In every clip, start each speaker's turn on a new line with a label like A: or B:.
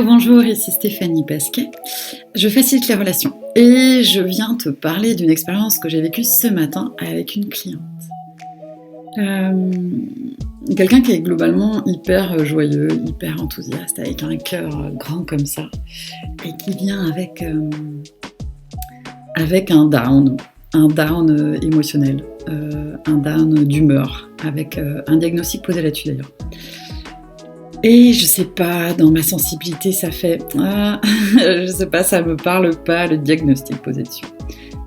A: Bonjour, ici Stéphanie Pasquet. Je facilite les relations et je viens te parler d'une expérience que j'ai vécue ce matin avec une cliente. Quelqu'un qui est globalement hyper joyeux, hyper enthousiaste, avec un cœur grand comme ça, et qui vient avec un down émotionnel, un down d'humeur, avec un diagnostic posé là-dessus d'ailleurs. Et je sais pas, dans ma sensibilité, ça fait je sais pas, ça me parle pas le diagnostic posé dessus.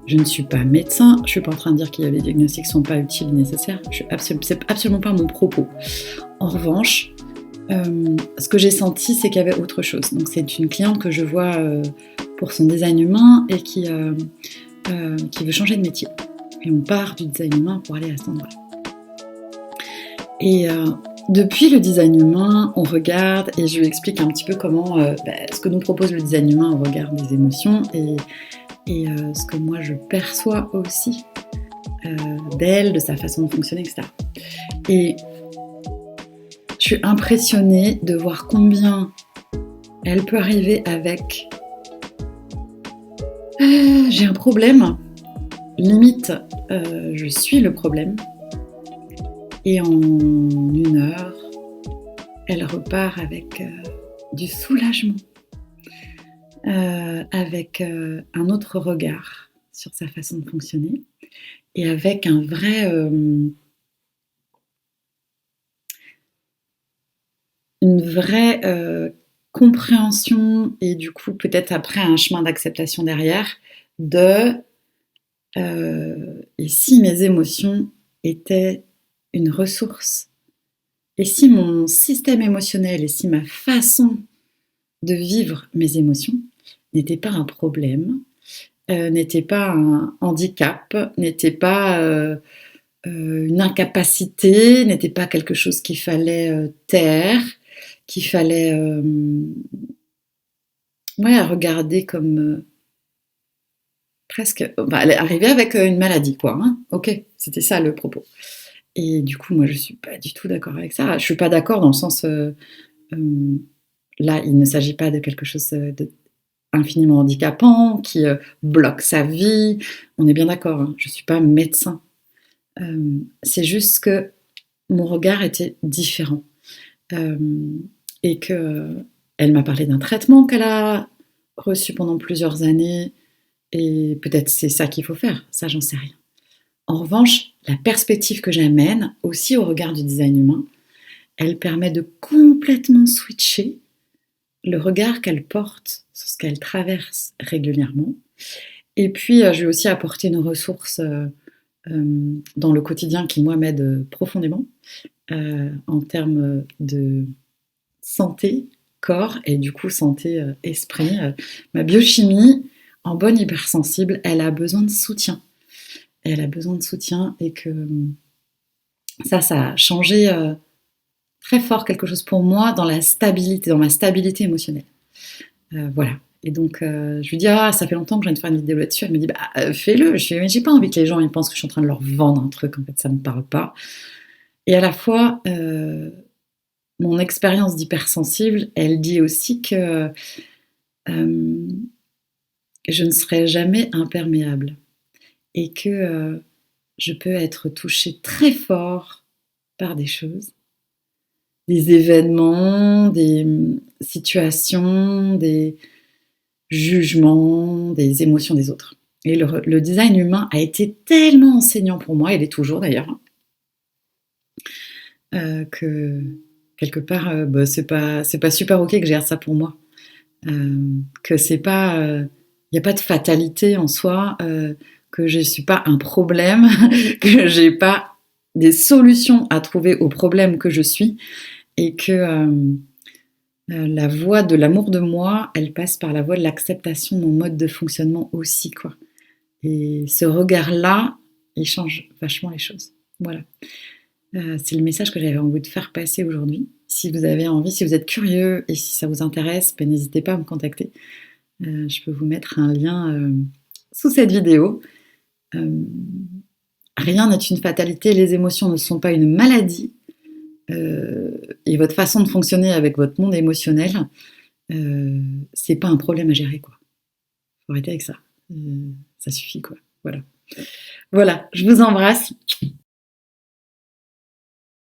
A: Je ne suis pas médecin, je suis pas en train de dire qu'il y a des diagnostics qui sont pas utiles ni nécessaires. C'est absolument pas mon propos. En revanche, ce que j'ai senti, c'est qu'il y avait autre chose. Donc c'est une cliente que je vois pour son design humain et qui veut changer de métier. Et on part du design humain pour aller à cet endroit-là. Et depuis le design humain, on regarde et je lui explique un petit peu comment ce que nous propose le design humain au regard des émotions et ce que moi je perçois aussi d'elle, de sa façon de fonctionner, etc. Et je suis impressionnée de voir combien elle peut arriver avec j'ai un problème, limite je suis le problème. Et en 1 heure, elle repart avec du soulagement, avec un autre regard sur sa façon de fonctionner et avec une vraie compréhension et du coup peut-être après un chemin d'acceptation derrière de et si mes émotions étaient une ressource. Et si mon système émotionnel et si ma façon de vivre mes émotions n'était pas un problème, n'était pas un handicap, n'était pas une incapacité, n'était pas quelque chose qu'il fallait taire, qu'il fallait regarder comme presque... arriver avec une maladie, quoi. Hein, ok, c'était ça le propos. Et du coup, moi, je suis pas du tout d'accord avec ça. Je suis pas d'accord dans le sens... là, il ne s'agit pas de quelque chose d'infiniment handicapant, qui bloque sa vie. On est bien d'accord, hein, je suis pas médecin. C'est juste que mon regard était différent. Et que elle m'a parlé d'un traitement qu'elle a reçu pendant plusieurs années. Et peut-être c'est ça qu'il faut faire. Ça, j'en sais rien. En revanche, la perspective que j'amène, aussi au regard du design humain, elle permet de complètement switcher le regard qu'elle porte sur ce qu'elle traverse régulièrement. Et puis, je vais aussi apporter une ressource dans le quotidien qui, moi, m'aide profondément en termes de santé, corps, et du coup, santé, esprit. Ma biochimie, en bonne hypersensible, elle a besoin de soutien. Elle a besoin de soutien et que ça a changé très fort quelque chose pour moi dans la stabilité, dans ma stabilité émotionnelle. Voilà. Et donc, je lui dis, ça fait longtemps que je viens de faire une vidéo là-dessus. Elle me dit, fais-le. Je lui dis, mais j'ai pas envie que les gens ils pensent que je suis en train de leur vendre un truc. En fait, ça me parle pas. Et à la fois, mon expérience d'hypersensible, elle dit aussi que je ne serai jamais imperméable. Et que je peux être touchée très fort par des choses, des événements, des situations, des jugements, des émotions des autres. Et le design humain a été tellement enseignant pour moi, il est toujours d'ailleurs, que quelque part, c'est pas super ok que je garde ça pour moi. Que c'est pas... Il n'y a pas de fatalité en soi, que je ne suis pas un problème, que j'ai pas des solutions à trouver aux problèmes que je suis, et que la voie de l'amour de moi, elle passe par la voie de l'acceptation de mon mode de fonctionnement aussi, quoi. Et ce regard-là, il change vachement les choses. Voilà. C'est le message que j'avais envie de faire passer aujourd'hui. Si vous avez envie, si vous êtes curieux et si ça vous intéresse, n'hésitez pas à me contacter. Je peux vous mettre un lien sous cette vidéo. Rien n'est une fatalité, les émotions ne sont pas une maladie. Et votre façon de fonctionner avec votre monde émotionnel c'est pas un problème à gérer, quoi. Faut arrêter avec ça. Ça suffit, quoi. Voilà. Voilà, je vous embrasse.